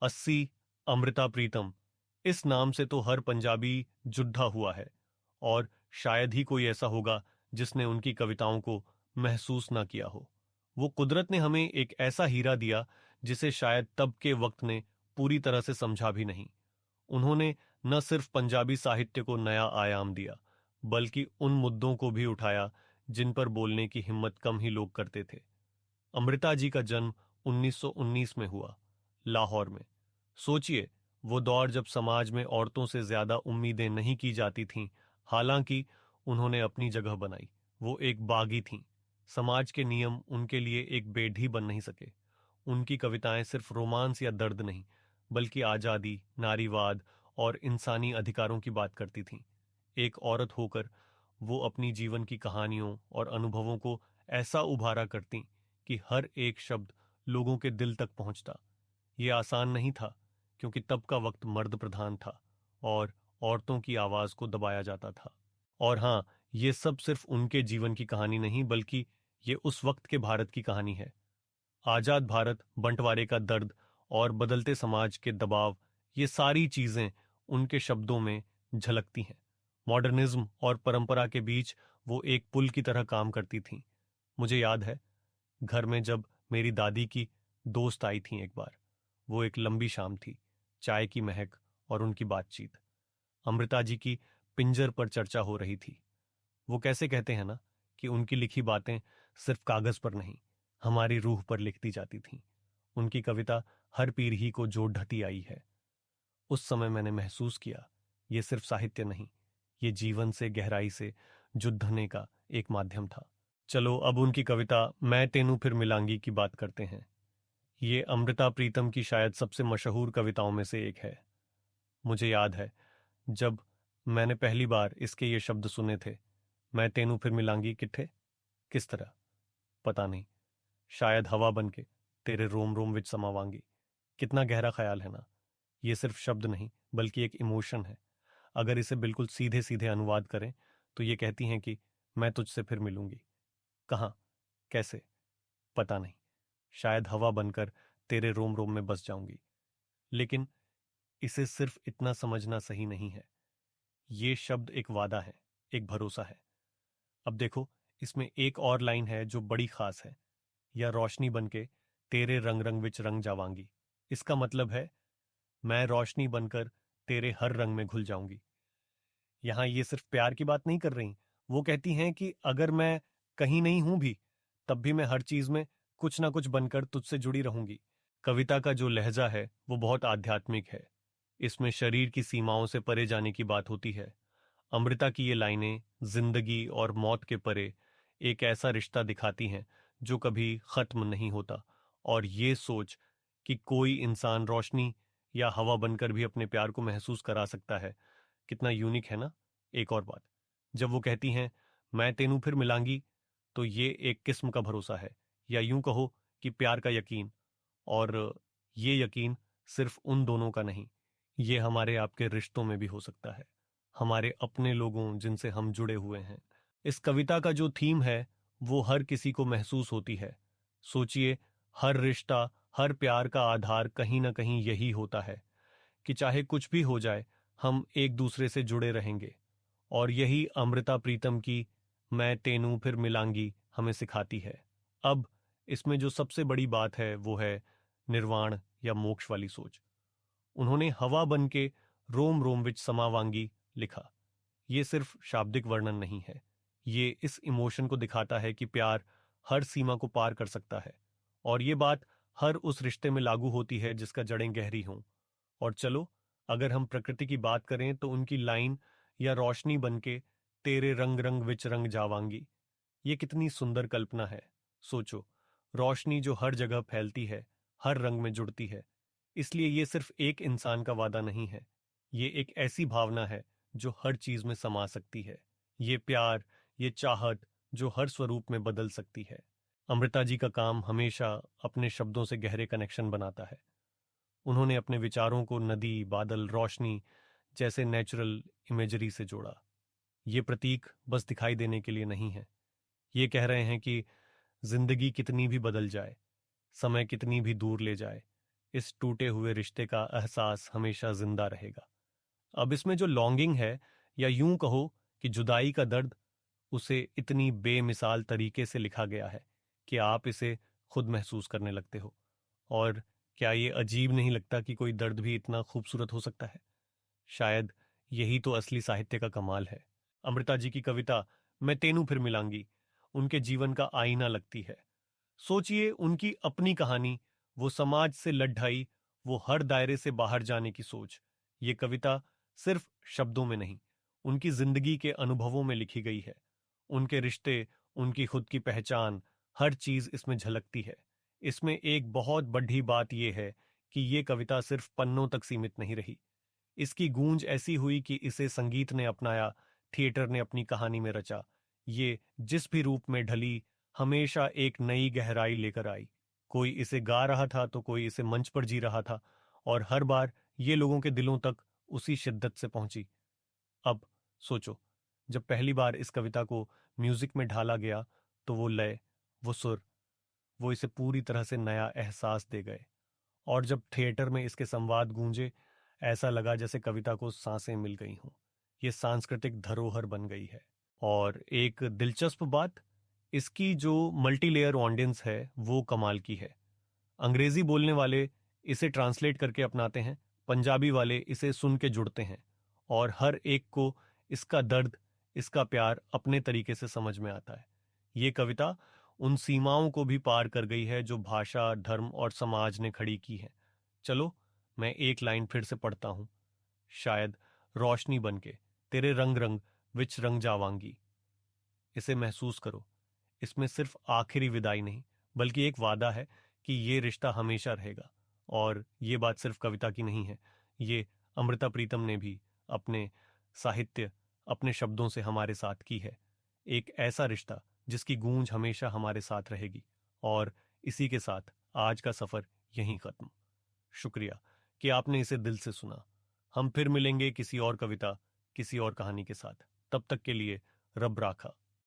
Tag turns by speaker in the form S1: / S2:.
S1: अस्सी, अमृता प्रीतम। इस नाम से तो हर पंजाबी जुद्धा हुआ है, और शायद ही कोई ऐसा होगा जिसने उनकी कविताओं को महसूस ना किया हो। वो कुदरत ने हमें एक ऐसा हीरा दिया जिसे शायद तब के वक्त ने पूरी तरह से समझा भी नहीं। उन्होंने न सिर्फ पंजाबी साहित्य को नया आयाम दिया, बल्कि उन मुद्दों को भी उठाया जिन पर बोलने की हिम्मत कम ही लोग करते थे। अमृता जी का जन्म 1919 में हुआ, लाहौर में। सोचिए, वो दौर जब समाज में औरतों से ज्यादा उम्मीदें नहीं की जाती थीं। हालांकि उन्होंने अपनी जगह बनाई। वो एक बागी थीं। समाज के नियम उनके लिए एक बेढ़ी बन नहीं सके। उनकी कविताएं सिर्फ रोमांस या दर्द नहीं, बल्कि आजादी, नारीवाद और इंसानी अधिकारों की बात करती थीं। एक औरत होकर वो अपनी जीवन की कहानियों और अनुभवों को ऐसा उभारा करती कि हर एक शब्द लोगों के दिल तक पहुंचता। ये आसान नहीं था, क्योंकि तब का वक्त मर्द प्रधान था और औरतों की आवाज को दबाया जाता था। और हाँ, ये सब सिर्फ उनके जीवन की कहानी नहीं, बल्कि ये उस वक्त के भारत की कहानी है। आजाद भारत, बंटवारे का दर्द और बदलते समाज के दबाव, ये सारी चीजें उनके शब्दों में झलकती हैं। मॉडर्निज्म और परंपरा के बीच वो एक पुल की तरह काम करती थीं। मुझे याद है, घर में जब मेरी दादी की दोस्त आई थी एक बार, वो एक लंबी शाम थी, चाय की महक और उनकी बातचीत। अमृता जी की पिंजर पर चर्चा हो रही थी। वो कैसे कहते हैं ना कि उनकी लिखी बातें सिर्फ कागज पर नहीं, हमारी रूह पर लिख दी जाती थीं। उनकी कविता हर पीढ़ी को जोड़ ढटी आई है। उस समय मैंने महसूस किया, ये सिर्फ साहित्य नहीं, ये जीवन से गहराई से जुड़ने का एक माध्यम था। चलो अब उनकी कविता मैं तेनू फिर मिलांगी की बात करते हैं। ये अमृता प्रीतम की शायद सबसे मशहूर कविताओं में से एक है। मुझे याद है, जब मैंने पहली बार इसके ये शब्द सुने थे, मैं तेनू फिर मिलांगी किट्ठे, किस तरह पता नहीं, शायद हवा बन के तेरे रोम रोम विच समावांगी। कितना गहरा ख्याल है ना। ये सिर्फ शब्द नहीं, बल्कि एक इमोशन है। अगर इसे बिल्कुल सीधे सीधे अनुवाद करें तो ये कहती हैं कि मैं तुझसे फिर मिलूंगी। कहाँ, कैसे, पता नहीं, शायद हवा बनकर तेरे रोम रोम में बस जाऊंगी। लेकिन इसे सिर्फ इतना समझना सही नहीं है। ये शब्द एक वादा है, एक भरोसा है। अब देखो, इसमें एक और लाइन है जो बड़ी खास है, या रोशनी बनके तेरे रंग रंग विच रंग जावांगी। इसका मतलब है, मैं रोशनी बनकर तेरे हर रंग में घुल जाऊंगी। यहां ये सिर्फ प्यार की बात नहीं कर रही। वो कहती हैं कि अगर मैं कहीं नहीं हूं भी, तब भी मैं हर चीज में कुछ ना कुछ बनकर तुझसे जुड़ी रहूंगी। कविता का जो लहजा है वो बहुत आध्यात्मिक है। इसमें शरीर की सीमाओं से परे जाने की बात होती है। अमृता की ये लाइनें जिंदगी और मौत के परे एक ऐसा रिश्ता दिखाती हैं जो कभी खत्म नहीं होता। और ये सोच कि कोई इंसान रोशनी या हवा बनकर भी अपने प्यार को महसूस करा सकता है, कितना यूनिक है ना। एक और बात, जब वो कहती हैं मैं तेनू फिर मिलांगी, तो ये एक किस्म का भरोसा है, या यूं कहो कि प्यार का यकीन। और ये यकीन सिर्फ उन दोनों का नहीं, ये हमारे आपके रिश्तों में भी हो सकता है, हमारे अपने लोगों जिनसे हम जुड़े हुए हैं। इस कविता का जो थीम है वो हर किसी को महसूस होती है। सोचिए, हर रिश्ता, हर प्यार का आधार कहीं ना कहीं यही होता है कि चाहे कुछ भी हो जाए, हम एक दूसरे से जुड़े रहेंगे। और यही अमृता प्रीतम की मैं तेनू फिर मिलांगी हमें सिखाती है। अब इसमें जो सबसे बड़ी बात है वो है निर्वाण या मोक्ष वाली सोच। उन्होंने हवा बन के रोम रोम विच समावांगी लिखा। ये सिर्फ शाब्दिक वर्णन नहीं है, ये इस इमोशन को दिखाता है कि प्यार हर सीमा को पार कर सकता है। और ये बात हर उस रिश्ते में लागू होती है जिसका जड़ें गहरी हों। और चलो, अगर हम प्रकृति की बात करें तो उनकी लाइन या रोशनी बनके तेरे रंग रंग विच रंग जावांगी, ये कितनी सुंदर कल्पना है। सोचो, रोशनी जो हर जगह फैलती है, हर रंग में जुड़ती है। इसलिए ये सिर्फ एक इंसान का वादा नहीं है, ये एक ऐसी भावना है जो हर चीज में समा सकती है। ये प्यार, ये चाहत जो हर स्वरूप में बदल सकती है। अमृता जी का काम हमेशा अपने शब्दों से गहरे कनेक्शन बनाता है। उन्होंने अपने विचारों को नदी, बादल, रोशनी जैसे नेचुरल इमेजरी से जोड़ा। ये प्रतीक बस दिखाई देने के लिए नहीं है, ये कह रहे हैं कि जिंदगी कितनी भी बदल जाए, समय कितनी भी दूर ले जाए, इस टूटे हुए रिश्ते का एहसास हमेशा जिंदा रहेगा। अब इसमें जो लॉन्गिंग है, या यूं कहो कि जुदाई का दर्द, उसे इतनी बेमिसाल तरीके से लिखा गया है कि आप इसे खुद महसूस करने लगते हो। और क्या ये अजीब नहीं लगता कि कोई दर्द भी इतना खूबसूरत हो सकता है? शायद यही तो असली साहित्य का कमाल है। अमृता जी की कविता मैं तेनू फिर मिलांगी उनके जीवन का आईना लगती है। सोचिए उनकी अपनी कहानी, वो समाज से लड्ढाई, वो हर दायरे से बाहर जाने की सोच। ये कविता सिर्फ शब्दों में नहीं, उनकी जिंदगी के अनुभवों में लिखी गई है। उनके रिश्ते, उनकी खुद की पहचान, हर चीज इसमें झलकती है। इसमें एक बहुत बड़ी बात यह है कि ये कविता सिर्फ पन्नों तक सीमित नहीं रही। इसकी गूंज ऐसी हुई कि इसे संगीत ने अपनाया, थिएटर ने अपनी कहानी में रचा। ये जिस भी रूप में ढली, हमेशा एक नई गहराई लेकर आई। कोई इसे गा रहा था तो कोई इसे मंच पर जी रहा था, और हर बार ये लोगों के दिलों तक उसी शिद्दत से पहुंची। अब सोचो, जब पहली बार इस कविता को म्यूजिक में ढाला गया तो वो लय, वो सुर, वो इसे पूरी तरह से नया एहसास दे गए। और जब थिएटर में इसके संवाद गूंजे, ऐसा लगा जैसे कविता को सांसें मिल गई हों। ये सांस्कृतिक धरोहर बन गई है। और एक दिलचस्प बात, इसकी जो मल्टी लेयर ऑडियंस है वो कमाल की है। अंग्रेजी बोलने वाले इसे ट्रांसलेट करके अपनाते हैं, पंजाबी वाले इसे सुन के जुड़ते हैं, और हर एक को इसका दर्द, इसका प्यार अपने तरीके से समझ में आता है। ये कविता उन सीमाओं को भी पार कर गई है जो भाषा, धर्म और समाज ने खड़ी की है। चलो, मैं एक लाइन फिर से पढ़ता हूं। शायद रोशनी बनके तेरे रंग रंग विच रंग जावांगी। इसे महसूस करो। इसमें सिर्फ आखिरी विदाई नहीं, बल्कि एक वादा है कि ये रिश्ता हमेशा रहेगा। और ये बात सिर्फ कविता की नहीं है, ये अमृता प्रीतम ने भी अपने साहित्य, अपने शब्दों से हमारे साथ की है। एक ऐसा रिश्ता जिसकी गूंज हमेशा हमारे साथ रहेगी। और इसी के साथ आज का सफर यहीं खत्म। शुक्रिया कि आपने इसे दिल से सुना। हम फिर मिलेंगे किसी और कविता, किसी और कहानी के साथ। तब तक के लिए रब राखा।